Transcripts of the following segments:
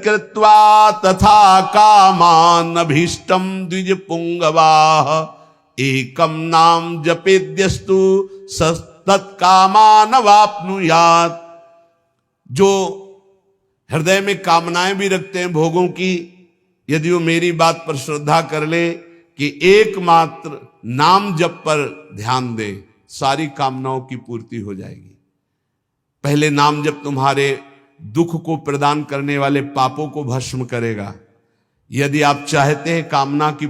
कृत्वा तथा कामान अभीष्टम द्विज पुंगवाः एकम नाम जपेद्यस्तु तत्कामान वाप्नुयात्। जो हृदय में कामनाएं भी रखते हैं भोगों की, यदि वो मेरी बात पर श्रद्धा कर ले कि एकमात्र नाम जप पर ध्यान दे, सारी कामनाओं की पूर्ति हो जाएगी। पहले नाम जप तुम्हारे दुख को प्रदान करने वाले पापों को भस्म करेगा। यदि आप चाहते हैं कामना की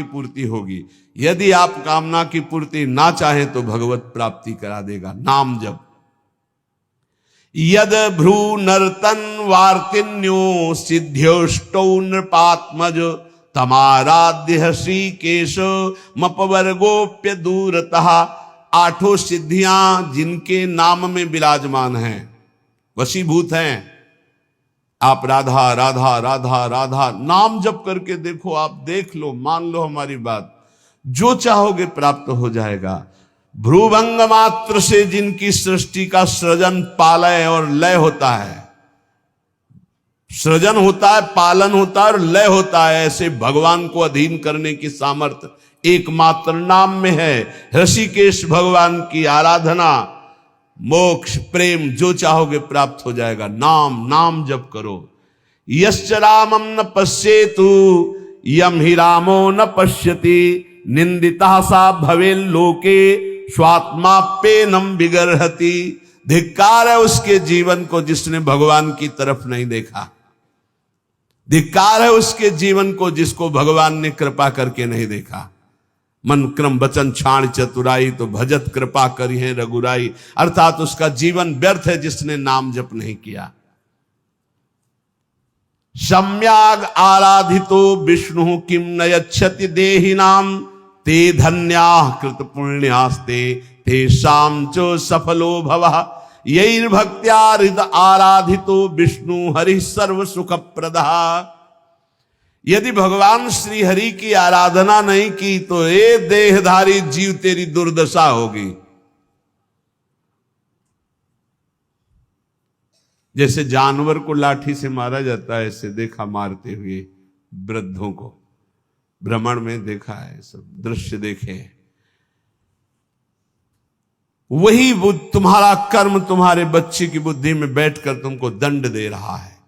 पूर्ति होगी। यदि आप कामना की पूर्ति ना चाहें तो भगवत प्राप्ति करा देगा नाम जप। यद भ्रू नर्तन वार्तिन्यो सिद्ध्योष्टौ नृपात्मज तमाराध्य श्रीकेश मपवर्गोप्य दूरतः। आठों सिद्धियां जिनके नाम में विराजमान हैं, वशीभूत हैं। आप राधा राधा राधा राधा नाम जप करके देखो, आप देख लो, मान लो हमारी बात, जो चाहोगे प्राप्त हो जाएगा। भ्रूभंग मात्र से जिनकी सृष्टि का सृजन पालय और लय होता है, सृजन होता है, पालन होता है और लय होता है, ऐसे भगवान को अधीन करने की सामर्थ्य एकमात्र नाम में है। ऋषिकेश भगवान की आराधना, मोक्ष, प्रेम जो चाहोगे प्राप्त हो जाएगा। नाम जप करो। यश्च रामं न पश्येतु यम ही रामो न पश्यति निंदिता सा भवेल लोके स्वात्माप्येनम विगर्हति। धिक्कार है उसके जीवन को जिसने भगवान की तरफ नहीं देखा। धिक्कार है उसके जीवन को जिसको भगवान ने कृपा करके नहीं देखा। मन क्रम वचन छाण चतुराई तो भजत कृपा करी है रघुराई। अर्थात उसका जीवन व्यर्थ है जिसने नाम जप नहीं किया। सम्याग आराधितो विष्णु किम नयच्छति देहिनाम ते धन्याः कृत पुण्यास्ते तेषां च सफलो भवः। यैर्भक्त्या हृद आराधितो विष्णु हरि सर्व सुख प्रदः। यदि भगवान श्री हरि की आराधना नहीं की तो ये देहधारी जीव तेरी दुर्दशा होगी। जैसे जानवर को लाठी से मारा जाता है, ऐसे देखा मारते हुए वृद्धों को, भ्रमण में देखा है, सब दृश्य देखे। वही तुम्हारा कर्म तुम्हारे बच्चे की बुद्धि में बैठकर तुमको दंड दे रहा है।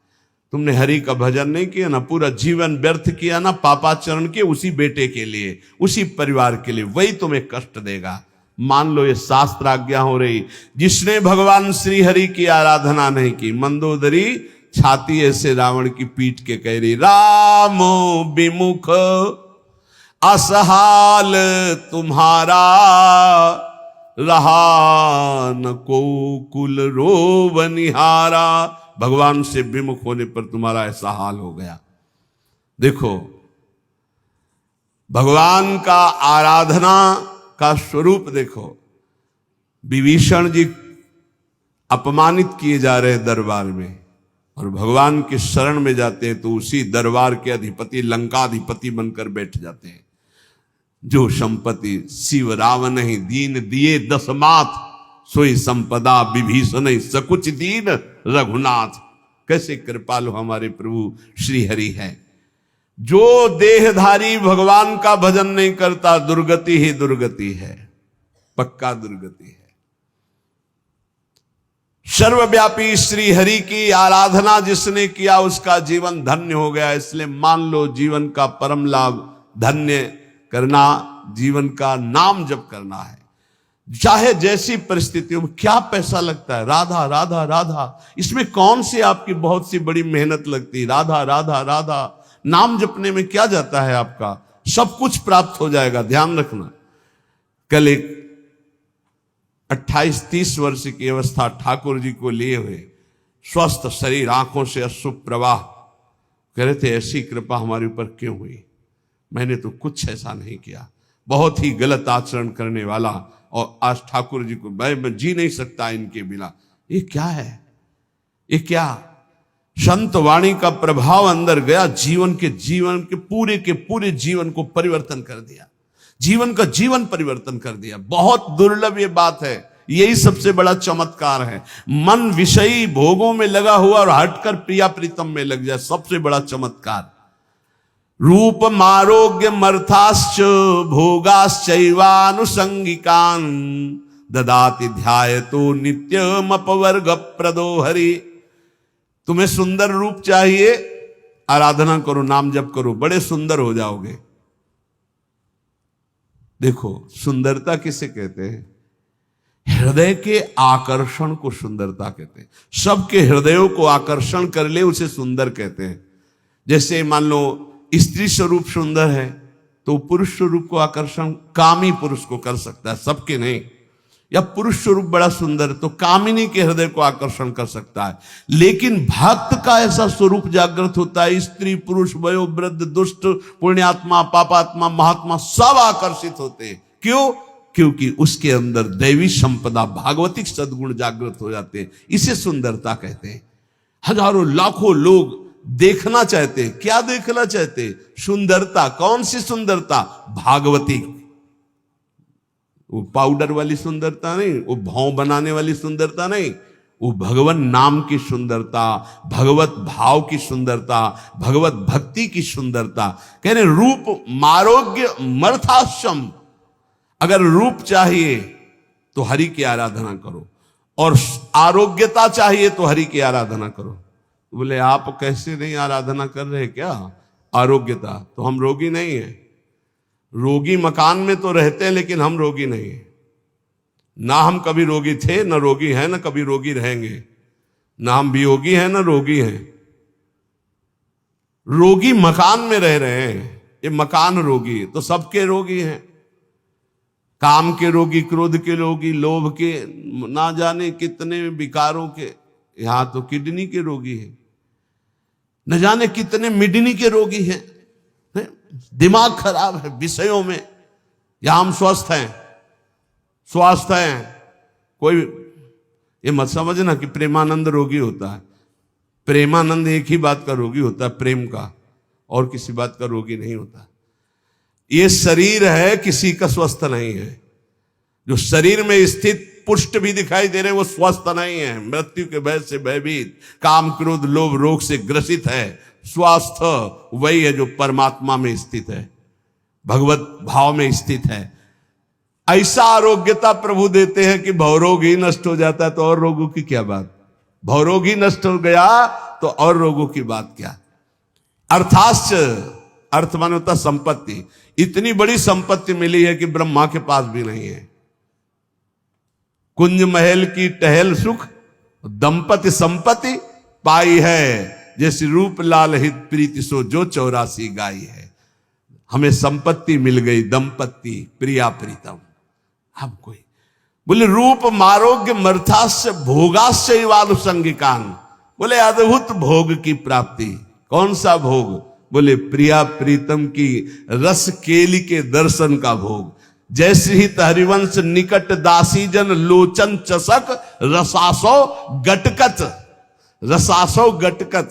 तुमने हरि का भजन नहीं किया ना, पूरा जीवन व्यर्थ किया ना पापाचरण के उसी बेटे के लिए, उसी परिवार के लिए, वही तुम्हें कष्ट देगा। मान लो ये शास्त्र आज्ञा हो रही। जिसने भगवान श्री हरि की आराधना नहीं की, मंदोदरी छाती ऐसे रावण की पीट के कह रही, रामो विमुख असहाल तुम्हारा रहा न को कुल रोवनिहारा। भगवान से विमुख होने पर तुम्हारा ऐसा हाल हो गया। देखो भगवान का आराधना का स्वरूप देखो। विभीषण जी अपमानित किए जा रहे दरबार में और भगवान के शरण में जाते हैं तो उसी दरबार के अधिपति लंकाधिपति बनकर बैठ जाते हैं। जो संपत्ति शिव रावण ही दीन दिए दसमाथ सोई संपदा विभीषण सकुच दीन रघुनाथ। कैसे कृपालु हमारे प्रभु श्री हरि है। जो देहधारी भगवान का भजन नहीं करता दुर्गति ही दुर्गति है, पक्का दुर्गति है। सर्वव्यापी श्री हरि की आराधना जिसने किया उसका जीवन धन्य हो गया। इसलिए मान लो जीवन का परम लाभ धन्य करना, जीवन का नाम जप करना है। चाहे जैसी परिस्थितियों में, क्या पैसा लगता है, राधा राधा राधा, इसमें कौन सी आपकी बहुत सी बड़ी मेहनत लगती है। राधा राधा राधा नाम जपने में क्या जाता है आपका, सब कुछ प्राप्त हो जाएगा। ध्यान रखना। कल एक 28-30 वर्ष की अवस्था ठाकुर जी को लिए हुए, स्वस्थ शरीर, आंखों से अश्रु प्रवाह, कह रहे थे ऐसी कृपा हमारे ऊपर क्यों हुई। मैंने तो कुछ ऐसा नहीं किया, बहुत ही गलत आचरण करने वाला, और आज ठाकुर जी को मैं जी नहीं सकता इनके बिना। ये क्या है, ये क्या संत वाणी का प्रभाव अंदर गया, जीवन के पूरे जीवन को परिवर्तन कर दिया, जीवन का जीवन परिवर्तन कर दिया। बहुत दुर्लभ ये बात है यही सबसे बड़ा चमत्कार है। मन विषयी भोगों में लगा हुआ और हटकर प्रिया प्रीतम में लग जाए, सबसे बड़ा चमत्कार। रूप मारोग्य मर्थाश्च भोगाश्चैवानुसंगिकान् ददाति ध्यायतो नित्यम अपवर्ग प्रदो हरि। तुम्हें सुंदर रूप चाहिए, आराधना करो, नाम जप करो, बड़े सुंदर हो जाओगे। देखो सुंदरता किसे कहते हैं? हृदय के आकर्षण को सुंदरता कहते हैं। सबके हृदयों को आकर्षण कर ले उसे सुंदर कहते हैं। जैसे मान लो स्त्री स्वरूप सुंदर है तो पुरुष स्वरूप को आकर्षण कामी पुरुष को कर सकता है, सबके नहीं। या पुरुष स्वरूप बड़ा सुंदर तो कामिनी के हृदय को आकर्षण कर सकता है। लेकिन भक्त का ऐसा स्वरूप जागृत होता है, स्त्री पुरुष वयो वृद्ध दुष्ट पुण्यात्मा पापात्मा महात्मा सब आकर्षित होते हैं। क्यों? क्योंकि उसके अंदर दैवी संपदा भागवतिक सद्गुण जागृत हो जाते हैं। इसे सुंदरता कहते हैं। हजारों लाखों लोग देखना चाहते हैं। क्या देखना चाहते हैं? सुंदरता। कौन सी सुंदरता? भागवतिक। वो पाउडर वाली सुंदरता नहीं, वो भाव बनाने वाली सुंदरता नहीं, वो भगवान नाम की सुंदरता, भगवत भाव की सुंदरता, भगवत भक्ति की सुंदरता। कह रहे रूप मारोग्य मर्थाश्रम। अगर रूप चाहिए तो हरि की आराधना करो, और आरोग्यता चाहिए तो हरि की आराधना करो। बोले आप कैसे नहीं आराधना कर रहे क्या? आरोग्यता तो हम रोगी नहीं है। रोगी मकान में तो रहते हैं लेकिन हम रोगी नहीं है। ना हम कभी रोगी थे, न रोगी हैं, न कभी रोगी रहेंगे। ना हम वियोगी हैं, न रोगी हैं। रोगी मकान में रह रहे हैं, ये मकान रोगी है। तो सबके रोगी हैं। काम के रोगी, क्रोध के रोगी, लोभ के, ना जाने कितने विकारों के। यहां तो किडनी के रोगी है, न जाने कितने मिडनी के रोगी हैं। दिमाग खराब है विषयों में। या हम स्वस्थ हैं, स्वस्थ हैं। कोई ये मत समझना कि प्रेमानंद रोगी होता है। प्रेमानंद एक ही बात का रोगी होता है, प्रेम का, और किसी बात का रोगी नहीं होता। ये शरीर है, किसी का स्वस्थ नहीं है। जो शरीर में स्थित पुष्ट भी दिखाई दे रहे हैं वो स्वस्थ नहीं है। मृत्यु के भय से भयभीत, काम क्रोध लोभ रोग से ग्रसित है। स्वस्थ वही है जो परमात्मा में स्थित है, भगवत भाव में स्थित है। ऐसा आरोग्यता प्रभु देते हैं कि भवरोग ही नष्ट हो जाता है तो और रोगों की क्या बात। भवरोग ही नष्ट हो गया तो और रोगों की बात क्या। अर्थाश्च, अर्थ माने होता संपत्ति। इतनी बड़ी संपत्ति मिली है कि ब्रह्मा के पास भी नहीं है। कुंज महल की टहल सुख दंपति संपत्ति पाई है, जैसे रूप लाल हित प्रीति सो जो 84 गाई है। हमें संपत्ति मिल गई, दंपत्ति प्रिया प्रीतम। हम कोई बोले रूप मारोग्य मर्थास्य भोगास्य वालुसंगिकान। बोले अद्भुत भोग की प्राप्ति। कौन सा भोग? बोले प्रिया प्रीतम की रस केली के दर्शन का भोग। जैसे ही हरिवंश निकट दासी जन लोचन चसक रसासो गटकत। रसासो गटकत,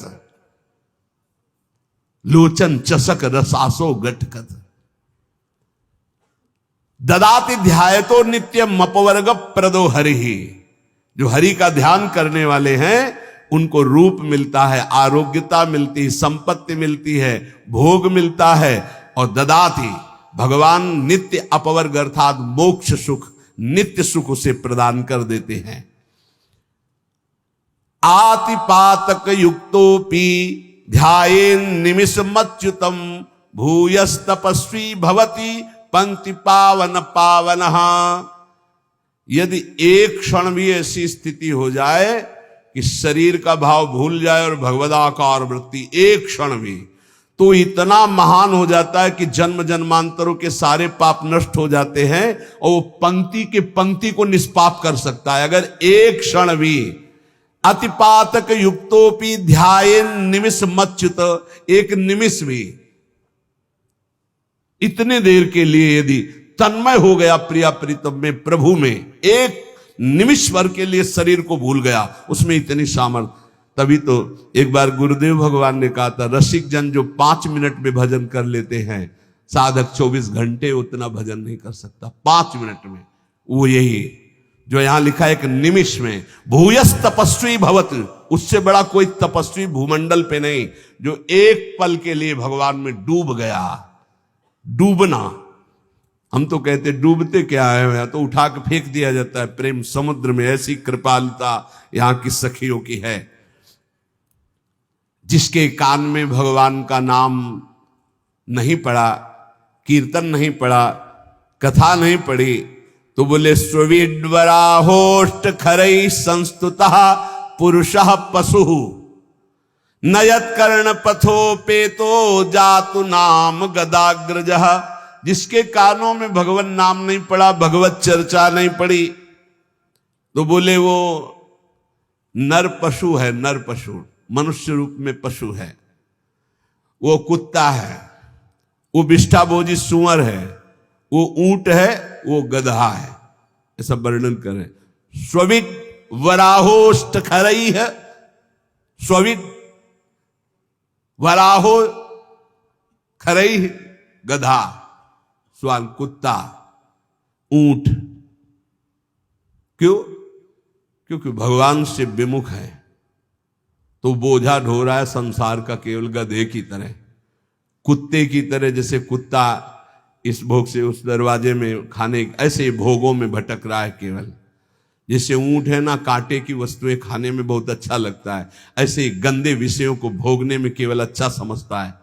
लोचन चसक रसासो गटकत। ददाति ध्यायतो नित्यम अपवर्ग प्रदो हरि। जो हरि का ध्यान करने वाले हैं उनको रूप मिलता है, आरोग्यता मिलती है, संपत्ति मिलती है, भोग मिलता है। और ददाति भगवान नित्य अपवर्ग अर्थात मोक्ष सुख, नित्य सुख उसे प्रदान कर देते हैं। आतिपातक युक्तोपि ध्यायेन निमिषमच्युतम भूयस तपस्वी भवति पंक्ति पावन पावनः। यदि एक क्षण भी ऐसी स्थिति हो जाए कि शरीर का भाव भूल जाए और भगवदाकार वृत्ति एक क्षण भी, तो इतना महान हो जाता है कि जन्म जन्मांतरों के सारे पाप नष्ट हो जाते हैं और वो पंक्ति के पंक्ति को निष्पाप कर सकता है अगर एक क्षण भी। अतिपातक युक्तोपि ध्यायेन निमिष मच्युत। एक निमिष भी, इतने देर के लिए यदि तन्मय हो गया प्रिया प्रीतम में, प्रभु में, एक निमिष भर के लिए शरीर को भूल गया, उसमें इतनी सामर्थ्य। तभी तो एक बार गुरुदेव भगवान ने कहा था, रसिक जन जो 5 मिनट में भजन कर लेते हैं, साधक 24 घंटे उतना भजन नहीं कर सकता 5 मिनट में। वो यही जो यहां लिखा है एक निमिष में, भूयस तपस्वी भवत, उससे बड़ा कोई तपस्वी भूमंडल पे नहीं, जो एक पल के लिए भगवान में डूब गया। डूबना, हम तो कहते डूबते क्या है, तो उठा के फेंक दिया जाता है प्रेम समुद्र में। ऐसी कृपालुता यहां की सखियों की है। जिसके कान में भगवान का नाम नहीं पड़ा, कीर्तन नहीं पड़ा, कथा नहीं पड़ी, तो बोले स्वविड्वराहोष्ट खरई संस्तुतः पुरुषः पशु नयत कर्ण पथोपेतो जातु नाम गदाग्रजः। जिसके कानों में भगवान नाम नहीं पड़ा, भगवत चर्चा नहीं पड़ी, तो बोले वो नर पशु है। नर पशु, मनुष्य रूप में पशु है, वो कुत्ता है, वो विष्ठाभोजी सूअर है, वो ऊंट है, वो गधा है, ऐसा वर्णन करें। स्वविद वराहोष्ट खरई है, स्वविद वराहो खरई गधा, स्वान कुत्ता, ऊंट। क्यों? क्योंकि भगवान से विमुख है, तो बोझा ढो रहा है संसार का केवल गधे की तरह, कुत्ते की तरह। जैसे कुत्ता इस भोग से उस दरवाजे में खाने, ऐसे भोगों में भटक रहा है केवल। जैसे ऊंट है ना, कांटे की वस्तुएं खाने में बहुत अच्छा लगता है, ऐसे गंदे विषयों को भोगने में केवल अच्छा समझता है।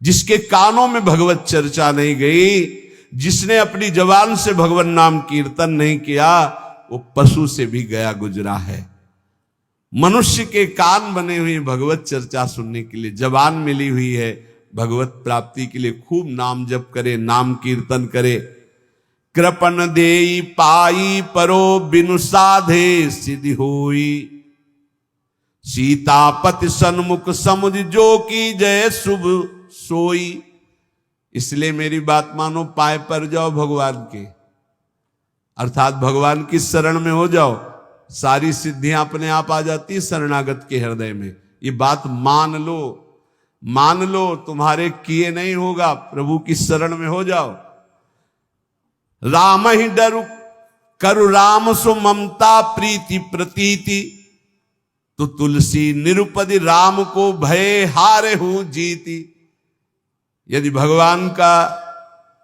जिसके कानों में भगवत चर्चा नहीं गई, जिसने अपनी जबान से भगवान नाम कीर्तन नहीं किया, वो पशु से भी गया गुजरा है। मनुष्य के कान बने हुए भगवत चर्चा सुनने के लिए, जबान मिली हुई है भगवत प्राप्ति के लिए। खूब नाम जप करे, नाम कीर्तन करे। कृपन देई पाई परो बिनु साधे सिद्धि होई, सीतापति सन्मुख समुझ जो की जय शुभ सोई। इसलिए मेरी बात मानो, पाए पर जाओ भगवान के, अर्थात भगवान की शरण में हो जाओ, सारी सिद्धियां अपने आप आ जाती शरणागत के हृदय में। ये बात मान लो, मान लो, तुम्हारे किए नहीं होगा, प्रभु की शरण में हो जाओ। राम ही डरु करु राम सो ममता प्रीति प्रतीति, तो तुलसी निरुपदि राम को भय हारे हूं जीती। यदि भगवान का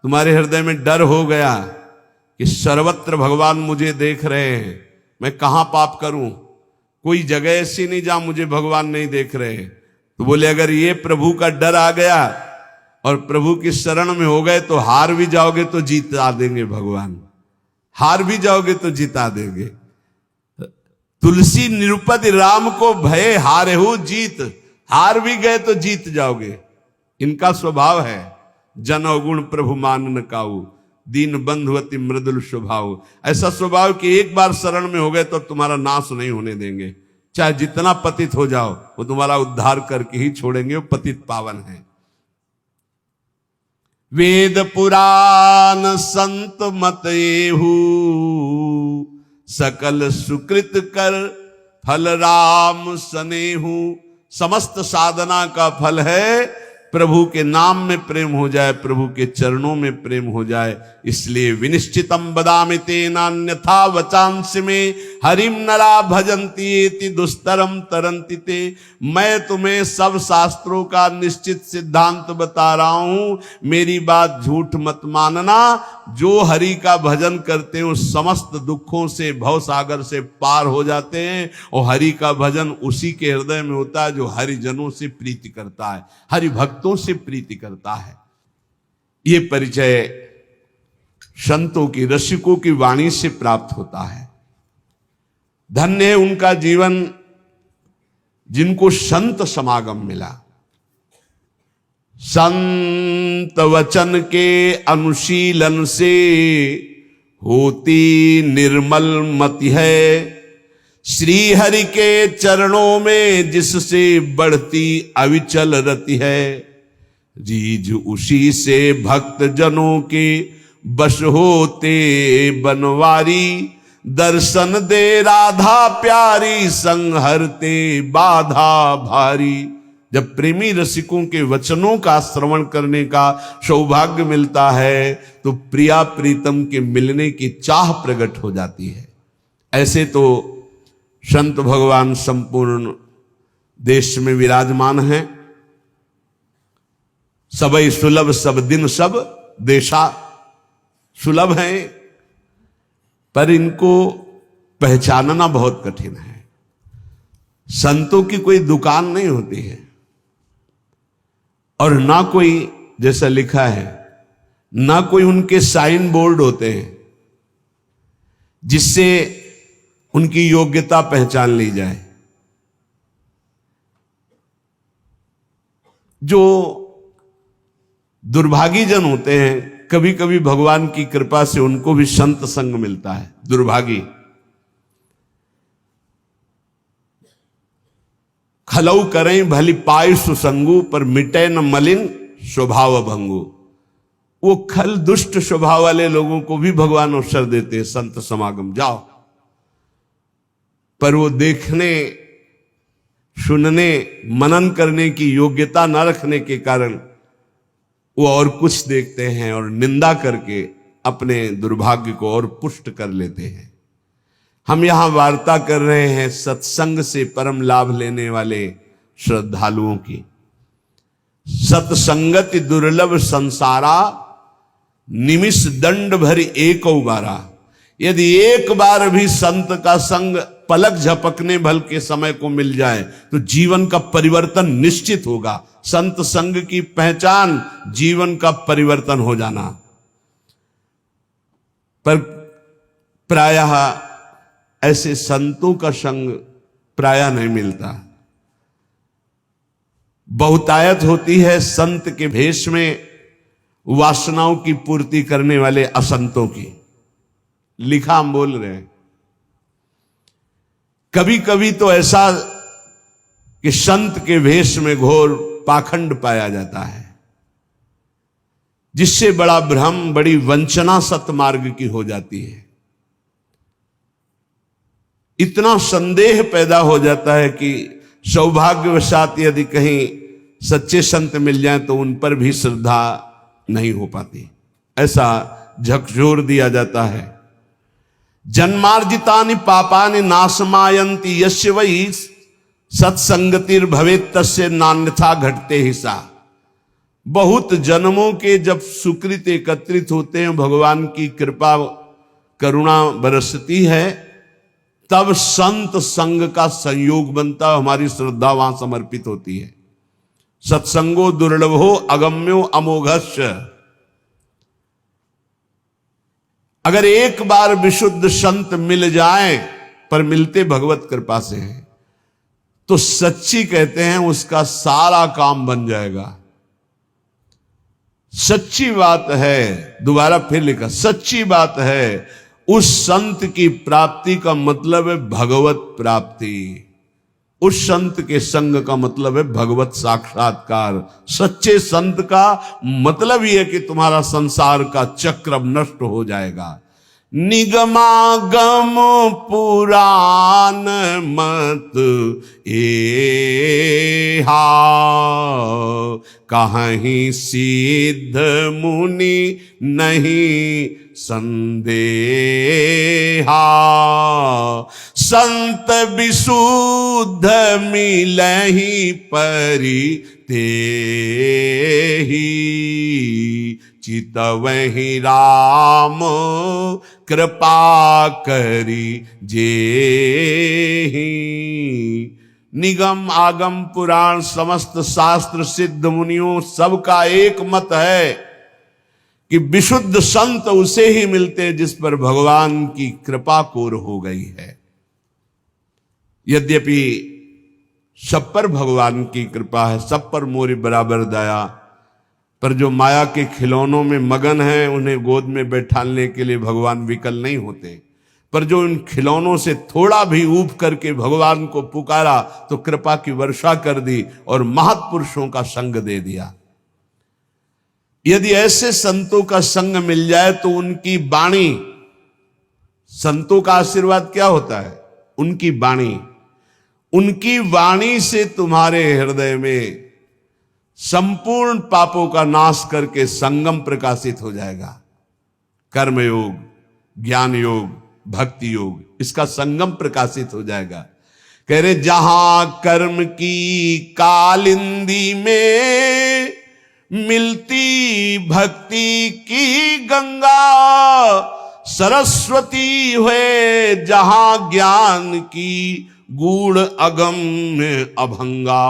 तुम्हारे हृदय में डर हो गया कि सर्वत्र भगवान मुझे देख रहे हैं, मैं कहां पाप करूं, कोई जगह ऐसी नहीं जहां मुझे भगवान नहीं देख रहे, तो बोले अगर ये प्रभु का डर आ गया और प्रभु की शरण में हो गए, तो हार भी जाओगे तो जीता देंगे भगवान, हार भी जाओगे तो जीता देंगे। तुलसी निरुपति राम को भय हारे हो जीत, हार भी गए तो जीत जाओगे। इनका स्वभाव है जन अवगुण प्रभु मान न काऊ, दीन बंधुवती मृदुल स्वभाव। ऐसा स्वभाव कि एक बार शरण में हो गए तो तुम्हारा नाश नहीं होने देंगे, चाहे जितना पतित हो जाओ, वो तुम्हारा उद्धार करके ही छोड़ेंगे, वो पतित पावन है। वेद पुराण संत मत एहू, सकल सुकृत कर फल राम सनेहू। समस्त साधना का फल है प्रभु के नाम में प्रेम हो जाए, प्रभु के चरणों में प्रेम हो जाए। इसलिए विनिश्चितम बदामि तेनान्यथा वचांसि में, हरिम नरा भजन्ति एति दुस्तरम तरन्ति ते। मैं तुम्हें सब शास्त्रों का निश्चित सिद्धांत बता रहा हूं, मेरी बात झूठ मत मानना। जो हरि का भजन करते हैं समस्त दुखों से, भवसागर से पार हो जाते हैं। और हरि का भजन उसी के हृदय में होता है जो हरिजनों से प्रीति करता है, हरि भक्तों से प्रीति करता है। ये परिचय संतों की, रसिकों की वाणी से प्राप्त होता है। धन्य है उनका जीवन जिनको संत समागम मिला। संत वचन के अनुशीलन से होती निर्मल मति है, श्री हरि के चरणों में जिससे बढ़ती अविचल रति है। रीझ उसी से भक्त जनों के बश होते बनवारी, दर्शन दे राधा प्यारी संहरते बाधा भारी। जब प्रेमी रसिकों के वचनों का श्रवण करने का सौभाग्य मिलता है तो प्रिया प्रीतम के मिलने की चाह प्रकट हो जाती है। ऐसे तो संत भगवान संपूर्ण देश में विराजमान हैं। सबई सुलभ सब दिन सब देशा, सुलभ हैं, पर इनको पहचानना बहुत कठिन है। संतों की कोई दुकान नहीं होती है, और ना कोई, जैसा लिखा है, ना कोई उनके साइन बोर्ड होते हैं जिससे उनकी योग्यता पहचान ली जाए। जो दुर्भागी जन होते हैं, कभी कभी भगवान की कृपा से उनको भी संत संग मिलता है। दुर्भागी खलऊ करें भली पाय सुसंगु, पर मिटे न मलिन स्वभाव भंगु। वो खल दुष्ट स्वभाव वाले लोगों को भी भगवान अवसर देते हैं, संत समागम जाओ, पर वो देखने, सुनने, मनन करने की योग्यता न रखने के कारण वो और कुछ देखते हैं और निंदा करके अपने दुर्भाग्य को और पुष्ट कर लेते हैं। हम यहां वार्ता कर रहे हैं सत्संग से परम लाभ लेने वाले श्रद्धालुओं की। सत्संगति दुर्लभ संसारा, निमिष दंड भरी एक बारा। यदि एक बार भी संत का संग पलक झपकने भल के समय को मिल जाए तो जीवन का परिवर्तन निश्चित होगा। संत संग की पहचान जीवन का परिवर्तन हो जाना। पर प्रायः ऐसे संतों का संग प्रायः नहीं मिलता। बहुतायत होती है संत के भेष में वासनाओं की पूर्ति करने वाले असंतों की। लिखा हम बोल रहे हैं। कभी कभी तो ऐसा कि संत के भेष में घोर पाखंड पाया जाता है, जिससे बड़ा भ्रम, बड़ी वंचना सतमार्ग की हो जाती है। इतना संदेह पैदा हो जाता है कि सौभाग्यवशात यदि कहीं सच्चे संत मिल जाएं तो उन पर भी श्रद्धा नहीं हो पाती। ऐसा झकझोर दिया जाता है। जन्मार्जितानि पापानि नाशमायन्ति यस्य वै सत्संगतिर भवेत् तस्य नान्यथा घटते हिसा। बहुत जन्मों के जब सुकृत एकत्रित होते हैं, भगवान की कृपा करुणा बरसती है, तब संत संग का संयोग बनता, हमारी श्रद्धा वहां समर्पित होती है। सत्संगो दुर्लभो अगम्यो अमोघस्य। अगर एक बार विशुद्ध संत मिल जाए, पर मिलते भगवत कृपा से हैं, तो सच्ची कहते हैं उसका सारा काम बन जाएगा। सच्ची बात है, दोबारा फिर लिखा, सच्ची बात है, उस संत की प्राप्ति का मतलब है भगवत प्राप्ति। उस संत के संग का मतलब है भगवत साक्षात्कार। सच्चे संत का मतलब यह है कि तुम्हारा संसार का चक्र अब नष्ट हो जाएगा। निगमागम पुराण मत एहा, कहीं सिद्ध मुनि नहीं संदेहा। संत विशुद्ध मिलहि परि तेहि, चितवहि राम कृपा करी जेहि। निगम आगम पुराण समस्त शास्त्र सिद्ध मुनियों सबका एक मत है कि विशुद्ध संत उसे ही मिलते हैं जिस पर भगवान की कृपा कोर हो गई है। यद्यपि सब पर भगवान की कृपा है, सब पर मोरी बराबर दया, पर जो माया के खिलौनों में मगन हैं उन्हें गोद में बैठाने के लिए भगवान विकल नहीं होते। पर जो इन खिलौनों से थोड़ा भी ऊब करके भगवान को पुकारा तो कृपा की वर्षा कर दी और महत्पुरुषों का संग दे दिया। यदि ऐसे संतों का संग मिल जाए तो उनकी वाणी, संतों का आशीर्वाद क्या होता है? उनकी वाणी, उनकी वाणी से तुम्हारे हृदय में संपूर्ण पापों का नाश करके संगम प्रकाशित हो जाएगा। कर्म योग, ज्ञान योग, भक्ति योग, इसका संगम प्रकाशित हो जाएगा। कह रहे जहां कर्म की कालिंदी में मिलती भक्ति की गंगा, सरस्वती हुए जहां ज्ञान की गूढ़ अगम्य अभंगा।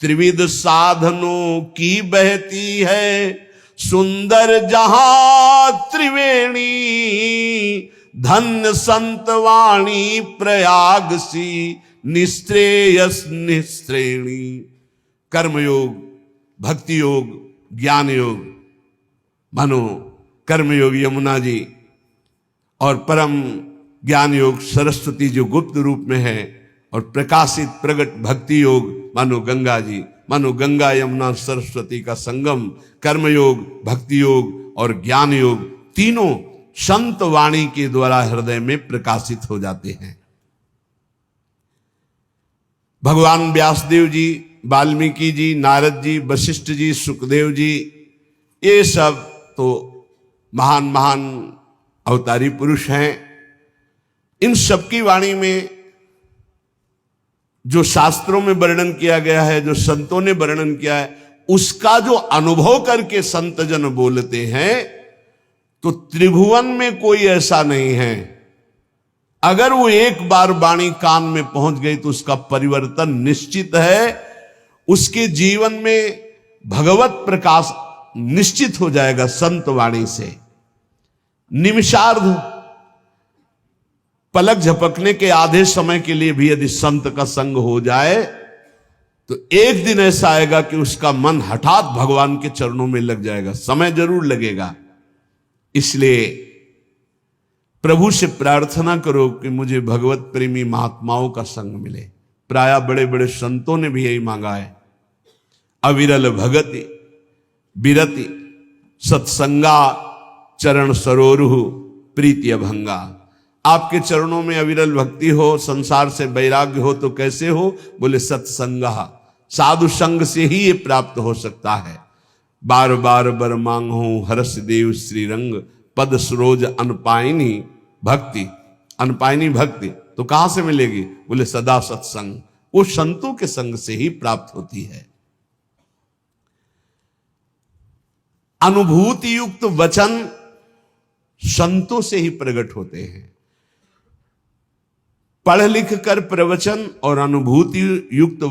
त्रिविध साधनों की बहती है सुंदर जहां त्रिवेणी, धन्य संत वाणी प्रयाग सी निश्रेयस निश्रेणी। कर्मयोग, भक्ति योग, ज्ञान योग, मानो कर्मयोग यमुना जी और परम ज्ञान योग सरस्वती जो गुप्त रूप में है, और प्रकाशित प्रगट भक्ति योग मानो गंगा जी, मानो गंगा यमुना सरस्वती का संगम। कर्मयोग, भक्ति योग और ज्ञान योग तीनों संत वाणी के द्वारा हृदय में प्रकाशित हो जाते हैं। भगवान व्यासदेव जी, वाल्मीकि जी, नारद जी, वशिष्ठ जी, सुखदेव जी, ये सब तो महान महान अवतारी पुरुष हैं। इन सबकी वाणी में जो शास्त्रों में वर्णन किया गया है, जो संतों ने वर्णन किया है, उसका जो अनुभव करके संत जन बोलते हैं, तो त्रिभुवन में कोई ऐसा नहीं है, अगर वो एक बार वाणी कान में पहुंच गई तो उसका परिवर्तन निश्चित है। उसके जीवन में भगवत प्रकाश निश्चित हो जाएगा संत वाणी से। निमिषार्ध पलक झपकने के आधे समय के लिए भी यदि संत का संग हो जाए तो एक दिन ऐसा आएगा कि उसका मन हठात भगवान के चरणों में लग जाएगा। समय जरूर लगेगा। इसलिए प्रभु से प्रार्थना करो कि मुझे भगवत प्रेमी महात्माओं का संग मिले। प्रायः बड़े बड़े संतों ने भी यही मांगा है। अविरल भगति बिरति सत्संगा चरण सरोरुहु प्रीति अभंगा। आपके चरणों में अविरल भक्ति हो, संसार से वैराग्य हो तो कैसे हो? बोले सत्संगा, साधु संग से ही ये प्राप्त हो सकता है। बार बार बर मांगो हर्ष देव श्री रंग, पद सरोज अनपायनी भक्ति। अनपायनी भक्ति तो कहां से मिलेगी? बोले सदा सत्संग, वो संतों के संग से ही प्राप्त होती है। अनुभूति युक्त वचन संतों से ही प्रकट होते हैं। पढ़ लिख कर प्रवचन और अनुभूति युक्त